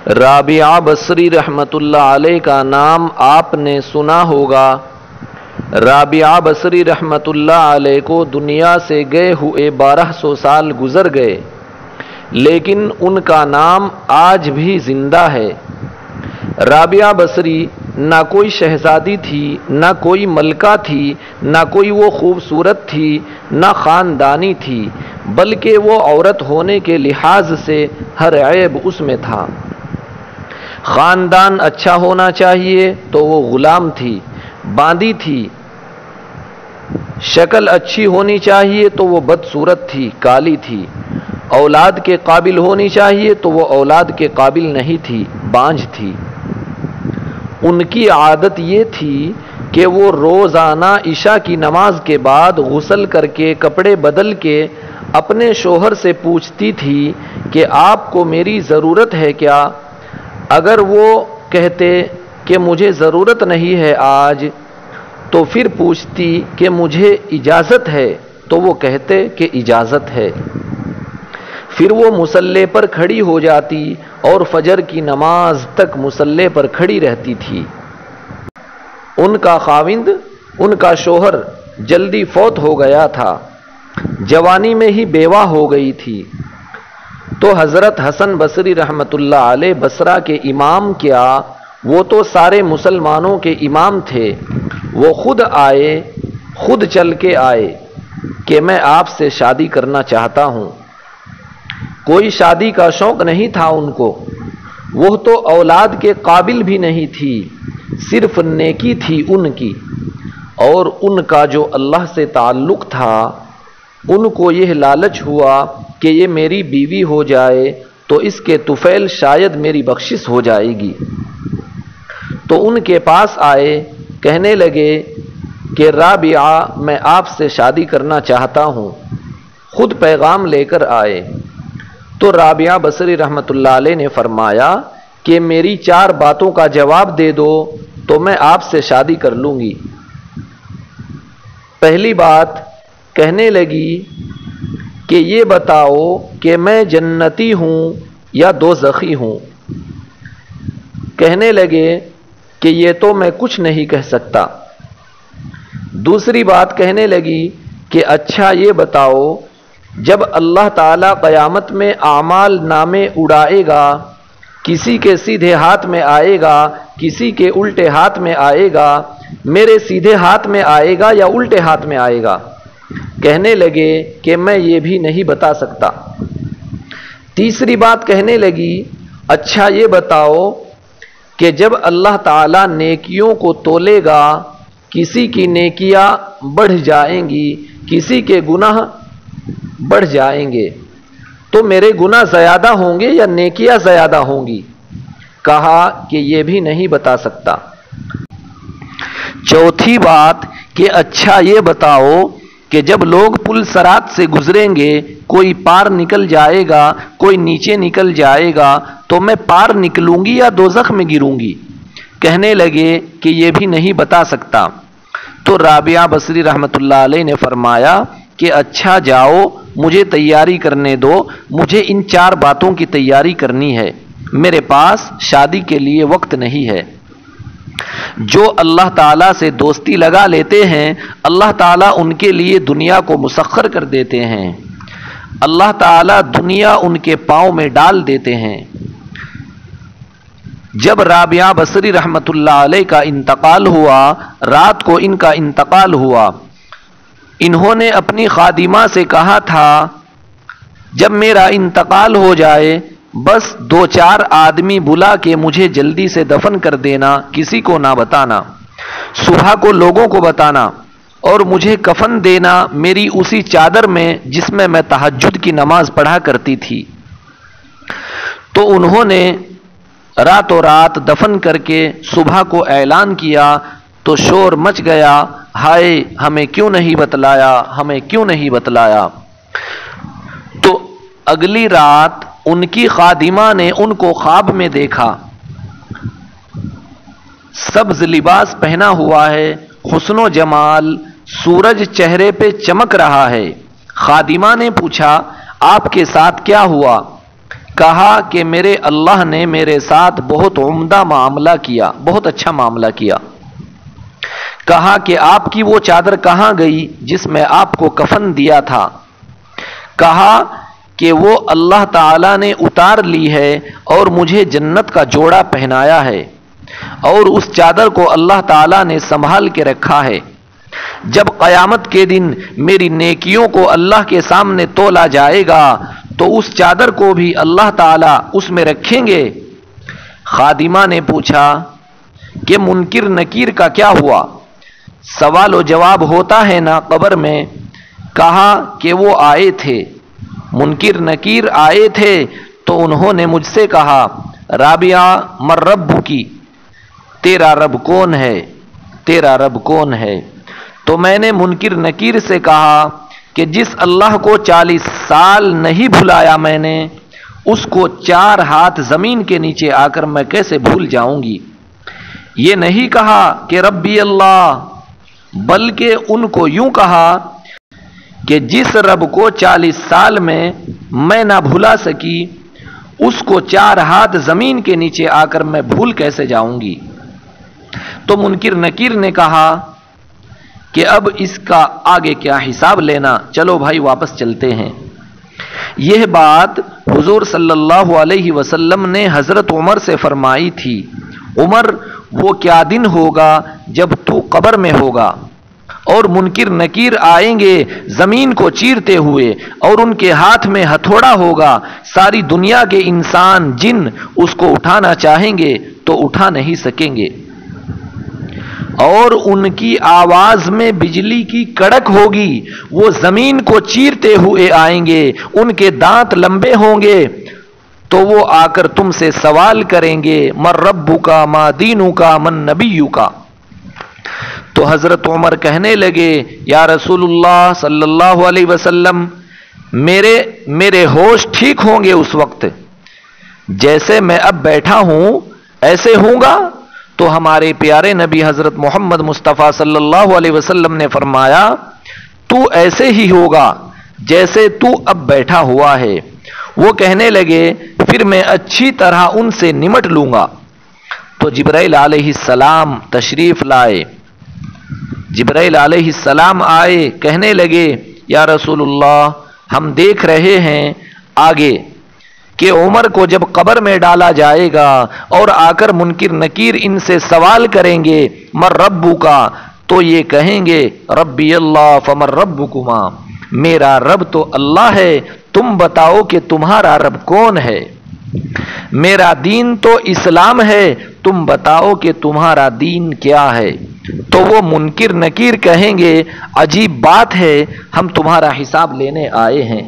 رابعہ بصری رحمۃ اللہ علیہ کا نام آپ نے سنا ہوگا۔ رابعہ بصری رحمۃ اللہ علیہ کو دنیا سے گئے ہوئے 1200 سال گزر گئے، لیکن ان کا نام آج بھی زندہ ہے۔ رابعہ بصری نہ کوئی شہزادی تھی، نہ کوئی ملکہ تھی، نہ کوئی وہ خوبصورت تھی، نہ خاندانی تھی، بلکہ وہ عورت ہونے کے لحاظ سے ہر عیب اس میں تھا۔ خاندان اچھا ہونا چاہیے تو وہ غلام تھی، باندی تھی۔ شکل اچھی ہونی چاہیے تو وہ بدصورت تھی، کالی تھی۔ اولاد کے قابل ہونی چاہیے تو وہ اولاد کے قابل نہیں تھی، بانجھ تھی۔ ان کی عادت یہ تھی کہ وہ روزانہ عشاء کی نماز کے بعد غسل کر کے کپڑے بدل کے اپنے شوہر سے پوچھتی تھی کہ آپ کو میری ضرورت ہے کیا؟ اگر وہ کہتے کہ مجھے ضرورت نہیں ہے آج، تو پھر پوچھتی کہ مجھے اجازت ہے، تو وہ کہتے کہ اجازت ہے۔ پھر وہ مصلی پر کھڑی ہو جاتی اور فجر کی نماز تک مصلی پر کھڑی رہتی تھی۔ ان کا خاوند، ان کا شوہر جلدی فوت ہو گیا تھا، جوانی میں ہی بیوہ ہو گئی تھی۔ تو حضرت حسن بصری رحمۃ اللہ علیہ بصرہ کے امام کیا، وہ تو سارے مسلمانوں کے امام تھے، وہ خود آئے، خود چل کے آئے کہ میں آپ سے شادی کرنا چاہتا ہوں۔ کوئی شادی کا شوق نہیں تھا ان کو، وہ تو اولاد کے قابل بھی نہیں تھی، صرف نیکی تھی ان کی، اور ان کا جو اللہ سے تعلق تھا، ان کو یہ لالچ ہوا کہ یہ میری بیوی ہو جائے تو اس کے طفیل شاید میری بخشش ہو جائے گی۔ تو ان کے پاس آئے، کہنے لگے کہ رابعہ میں آپ سے شادی کرنا چاہتا ہوں، خود پیغام لے کر آئے۔ تو رابعہ بصری رحمۃ اللہ علیہ نے فرمایا کہ میری 4 باتوں کا جواب دے دو تو میں آپ سے شادی کر لوں گی۔ پہلی بات کہنے لگی کہ یہ بتاؤ کہ میں جنتی ہوں یا دوزخی ہوں؟ کہنے لگے کہ یہ تو میں کچھ نہیں کہہ سکتا۔ دوسری بات کہنے لگی کہ اچھا یہ بتاؤ، جب اللہ تعالیٰ قیامت میں اعمال نامے اڑائے گا، کسی کے سیدھے ہاتھ میں آئے گا، کسی کے الٹے ہاتھ میں آئے گا، میرے سیدھے ہاتھ میں آئے گا یا الٹے ہاتھ میں آئے گا؟ کہنے لگے کہ میں یہ بھی نہیں بتا سکتا۔ تیسری بات کہنے لگی، اچھا یہ بتاؤ کہ جب اللہ تعالیٰ نیکیوں کو تولے گا، کسی کی نیکیاں بڑھ جائیں گی، کسی کے گناہ بڑھ جائیں گے، تو میرے گناہ زیادہ ہوں گے یا نیکیاں زیادہ ہوں گی؟ کہا کہ یہ بھی نہیں بتا سکتا۔ چوتھی بات کہ اچھا یہ بتاؤ کہ جب لوگ پل صراط سے گزریں گے، کوئی پار نکل جائے گا، کوئی نیچے نکل جائے گا، تو میں پار نکلوں گی یا دوزخ میں گروں گی؟ کہنے لگے کہ یہ بھی نہیں بتا سکتا۔ تو رابعہ بصری رحمۃ اللہ علیہ نے فرمایا کہ اچھا جاؤ، مجھے تیاری کرنے دو، مجھے ان 4 باتوں کی تیاری کرنی ہے، میرے پاس شادی کے لیے وقت نہیں ہے۔ جو اللہ تعالیٰ سے دوستی لگا لیتے ہیں، اللہ تعالیٰ ان کے لیے دنیا کو مسخر کر دیتے ہیں، اللہ تعالیٰ دنیا ان کے پاؤں میں ڈال دیتے ہیں۔ جب رابعہ بصری رحمۃ اللہ علیہ کا انتقال ہوا، رات کو ان کا انتقال ہوا، انہوں نے اپنی خادمہ سے کہا تھا جب میرا انتقال ہو جائے بس 2-4 آدمی بلا کے مجھے جلدی سے دفن کر دینا، کسی کو نہ بتانا، صبح کو لوگوں کو بتانا، اور مجھے کفن دینا میری اسی چادر میں جس میں میں تہجد کی نماز پڑھا کرتی تھی۔ تو انہوں نے راتوں رات دفن کر کے صبح کو اعلان کیا تو شور مچ گیا، ہائے ہمیں کیوں نہیں بتلایا، ہمیں کیوں نہیں بتلایا۔ تو اگلی رات ان کی خادمہ نے ان کو خواب میں دیکھا، سبز لباس پہنا ہوا ہے، حسن و جمال، سورج چہرے پہ چمک رہا ہے۔ خادمہ نے پوچھا آپ کے ساتھ کیا ہوا؟ کہا کہ میرے اللہ نے میرے ساتھ بہت عمدہ معاملہ کیا، بہت اچھا معاملہ کیا۔ کہا کہ آپ کی وہ چادر کہاں گئی جس میں آپ کو کفن دیا تھا؟ کہا کہ وہ اللہ تعالی نے اتار لی ہے اور مجھے جنت کا جوڑا پہنایا ہے، اور اس چادر کو اللہ تعالی نے سنبھال کے رکھا ہے۔ جب قیامت کے دن میری نیکیوں کو اللہ کے سامنے تولا جائے گا تو اس چادر کو بھی اللہ تعالی اس میں رکھیں گے۔ خادمہ نے پوچھا کہ منکر نکیر کا کیا ہوا؟ سوال و جواب ہوتا ہے نا قبر میں۔ کہا کہ وہ آئے تھے، منکر نکیر آئے تھے تو انہوں نے مجھ سے کہا رابعہ من رب کی، تیرا رب کون ہے، تیرا رب کون ہے؟ تو میں نے منکر نکیر سے کہا کہ جس اللہ کو 40 سال نہیں بھلایا میں نے، اس کو 4 ہاتھ زمین کے نیچے آ کر میں کیسے بھول جاؤں گی؟ یہ نہیں کہا کہ ربی اللہ، بلکہ ان کو یوں کہا کہ جس رب کو 40 سال میں نہ بھلا سکی، اس کو 4 ہاتھ زمین کے نیچے آ کر میں بھول کیسے جاؤں گی؟ تو منکر نکیر نے کہا کہ اب اس کا آگے کیا حساب لینا، چلو بھائی واپس چلتے ہیں۔ یہ بات حضور صلی اللہ علیہ وسلم نے حضرت عمر سے فرمائی تھی۔ عمر، وہ کیا دن ہوگا جب تو قبر میں ہوگا اور منکر نکیر آئیں گے زمین کو چیرتے ہوئے، اور ان کے ہاتھ میں ہتھوڑا ہوگا، ساری دنیا کے انسان جن اس کو اٹھانا چاہیں گے تو اٹھا نہیں سکیں گے، اور ان کی آواز میں بجلی کی کڑک ہوگی، وہ زمین کو چیرتے ہوئے آئیں گے، ان کے دانت لمبے ہوں گے، تو وہ آ کر تم سے سوال کریں گے من ربک ما دینک من نبیک۔ تو حضرت عمر کہنے لگے یا رسول اللہ صلی اللہ علیہ وسلم، میرے ہوش ٹھیک ہوں گے اس وقت، جیسے میں اب بیٹھا ہوں ایسے ہوں گا؟ تو ہمارے پیارے نبی حضرت محمد مصطفیٰ صلی اللہ علیہ وسلم نے فرمایا تو ایسے ہی ہوگا جیسے تو اب بیٹھا ہوا ہے۔ وہ کہنے لگے پھر میں اچھی طرح ان سے نمٹ لوں گا۔ تو جبرائیل علیہ السلام تشریف لائے، جبرائیل علیہ السلام آئے، کہنے لگے یا رسول اللہ، ہم دیکھ رہے ہیں آگے کہ عمر کو جب قبر میں ڈالا جائے گا اور آ کر منکر نکیر ان سے سوال کریں گے من ربکا، تو یہ کہیں گے ربی اللہ فمن ربکما، میرا رب تو اللہ ہے، تم بتاؤ کہ تمہارا رب کون ہے؟ میرا دین تو اسلام ہے، تم بتاؤ کہ تمہارا دین کیا ہے؟ تو وہ منکر نکیر کہیں گے عجیب بات ہے، ہم تمہارا حساب لینے آئے ہیں۔